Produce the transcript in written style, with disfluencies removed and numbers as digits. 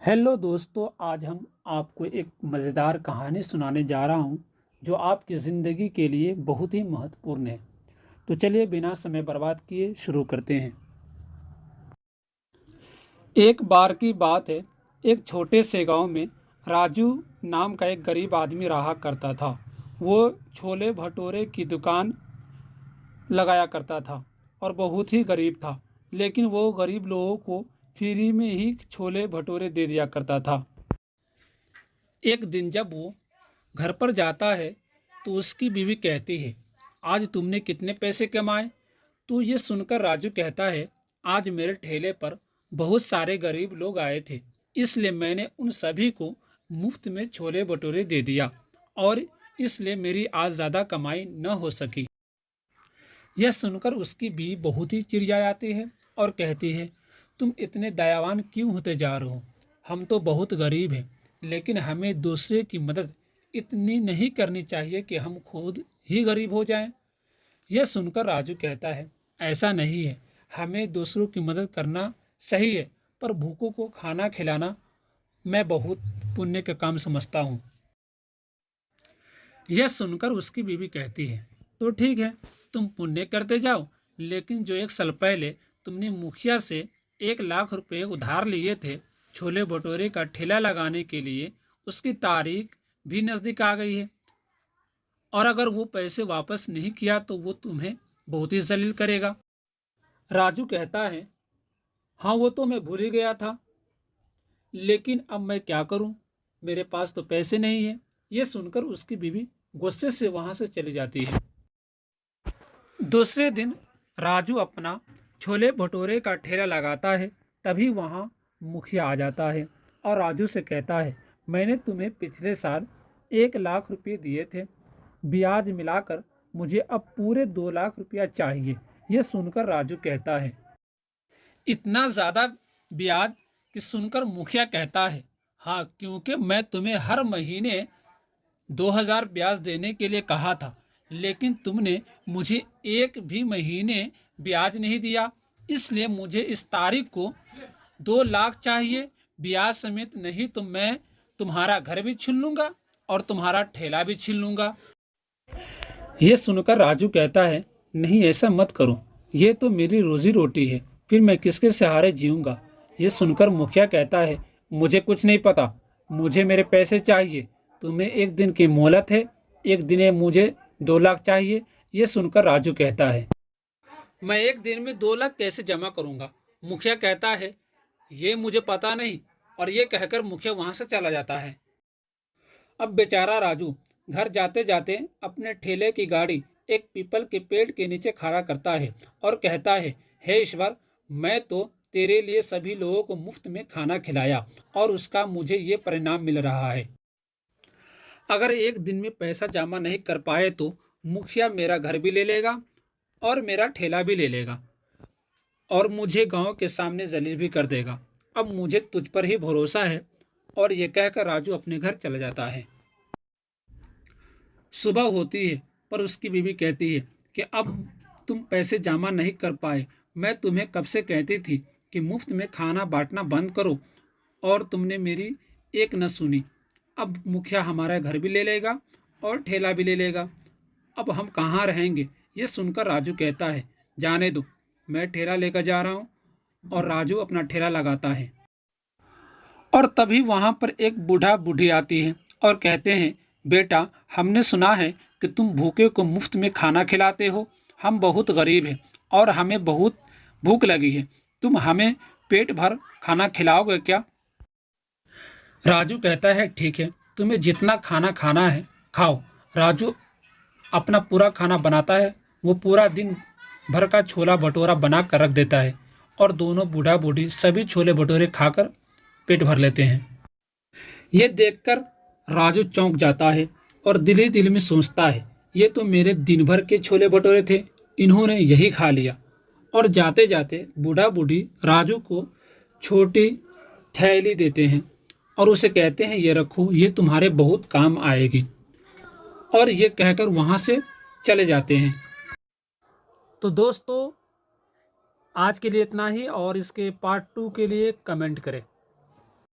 Hello दोस्तों, आज हम आपको एक मज़ेदार कहानी सुनाने जा रहा हूँ जो आपकी ज़िंदगी के लिए बहुत ही महत्वपूर्ण है। तो चलिए बिना समय बर्बाद किए शुरू करते हैं। एक बार की बात है, एक छोटे से गांव में राजू नाम का एक गरीब आदमी रहा करता था। वो छोले भटूरे की दुकान लगाया करता था और बहुत ही गरीब था, लेकिन वो गरीब लोगों को फ्री में ही छोले भटूरे दे दिया करता था। एक दिन जब वो घर पर जाता है तो उसकी बीवी कहती है, आज तुमने कितने पैसे कमाए? तो ये सुनकर राजू कहता है, आज मेरे ठेले पर बहुत सारे गरीब लोग आए थे, इसलिए मैंने उन सभी को मुफ्त में छोले भटूरे दे दिया और इसलिए मेरी आज ज़्यादा कमाई न हो सकी। यह सुनकर उसकी बीवी बहुत ही चिढ़ जाती है और कहती है, तुम इतने दयावान क्यों होते जा रहे हो? हम तो बहुत गरीब हैं, लेकिन हमें दूसरे की मदद इतनी नहीं करनी चाहिए कि हम खुद ही गरीब हो जाएं। यह सुनकर राजू कहता है, ऐसा नहीं है, हमें दूसरों की मदद करना सही है, पर भूखों को खाना खिलाना मैं बहुत पुण्य का काम समझता हूँ। यह सुनकर उसकी बीवी कहती है, तो ठीक है, तुम पुण्य करते जाओ, लेकिन जो एक साल पहले तुमने मुखिया से 1 लाख रुपए उधार लिए थे छोले भटूरे का ठेला लगाने के लिए, उसकी तारीख भी नज़दीक आ गई है और अगर वो पैसे वापस नहीं किया तो वो तुम्हें बहुत ही जलील करेगा। राजू कहता है, हाँ वो तो मैं भूल ही गया था, लेकिन अब मैं क्या करूं, मेरे पास तो पैसे नहीं है। ये सुनकर उसकी बीवी गुस्से से वहां से चली जाती है। दूसरे दिन राजू अपना छोले भटूरे का ठेला लगाता है, तभी वहां मुखिया आ जाता है और राजू से कहता है, मैंने तुम्हें पिछले साल 1 लाख रुपए दिए थे, ब्याज मिलाकर मुझे अब पूरे 2 लाख रुपया चाहिए। ये सुनकर राजू कहता है, इतना ज़्यादा ब्याज? कि सुनकर मुखिया कहता है, हाँ, क्योंकि मैं तुम्हें हर महीने 2,000 ब्याज देने के लिए कहा था, लेकिन तुमने मुझे एक भी महीने ब्याज नहीं दिया, इसलिए मुझे इस तारीख को 2 लाख चाहिए ब्याज समेत, नहीं तो मैं तुम्हारा घर भी छीन लूंगा और तुम्हारा ठेला भी छीन लूंगा। ये सुनकर राजू कहता है, नहीं ऐसा मत करो, ये तो मेरी रोजी रोटी है, फिर मैं किसके सहारे जीऊंगा। ये सुनकर मुखिया कहता है, मुझे कुछ नहीं पता, मुझे मेरे पैसे चाहिए। तुम्हें एक दिन की मोहलत है, एक दिन में मुझे 2 लाख चाहिए। ये सुनकर राजू कहता है, मैं एक दिन में 2 लाख कैसे जमा करूंगा? मुखिया कहता है, ये मुझे पता नहीं, और ये कहकर मुखिया वहां से चला जाता है। अब बेचारा राजू घर जाते जाते अपने ठेले की गाड़ी एक पीपल के पेड़ के नीचे खड़ा करता है और कहता है, हे ईश्वर, मैं तो तेरे लिए सभी लोगों को मुफ्त में खाना खिलाया और उसका मुझे ये परिणाम मिल रहा है। अगर एक दिन में पैसा जमा नहीं कर पाए तो मुखिया मेरा घर भी ले लेगा और मेरा ठेला भी ले लेगा और मुझे गांव के सामने जलील भी कर देगा। अब मुझे तुझ पर ही भरोसा है। और ये कहकर राजू अपने घर चला जाता है। सुबह होती है, पर उसकी बीवी कहती है कि अब तुम पैसे जमा नहीं कर पाए, मैं तुम्हें कब से कहती थी कि मुफ्त में खाना बांटना बंद करो, और तुमने मेरी एक न सुनी। अब मुखिया हमारा घर भी ले लेगा और ठेला भी ले लेगा, अब हम कहाँ रहेंगे? ये सुनकर राजू कहता है, जाने दो, मैं ठेला लेकर जा रहा हूँ। और राजू अपना ठेला लगाता है और तभी वहां पर एक बूढ़ा बूढ़ी आती है और कहते हैं, बेटा, हमने सुना है कि तुम भूखे को मुफ्त में खाना खिलाते हो। हम बहुत गरीब हैं और हमें बहुत भूख लगी है, तुम हमें पेट भर खाना खिलाओगे क्या? राजू कहता है, ठीक है, तुम्हें जितना खाना खाना है खाओ। राजू अपना पूरा खाना बनाता है, वो पूरा दिन भर का छोला भटूरा बना कर रख देता है और दोनों बूढ़ा बूढ़ी सभी छोले भटूरे खाकर पेट भर लेते हैं। ये देखकर राजू चौंक जाता है और दिल ही दिल में सोचता है, ये तो मेरे दिन भर के छोले भटूरे थे, इन्होंने यही खा लिया। और जाते जाते बूढ़ा बूढ़ी राजू को छोटी थैली देते हैं और उसे कहते हैं, ये रखो, ये तुम्हारे बहुत काम आएगी। और ये कहकर वहां से चले जाते हैं। तो दोस्तों, आज के लिए इतना ही, और इसके पार्ट 2 के लिए कमेंट करें।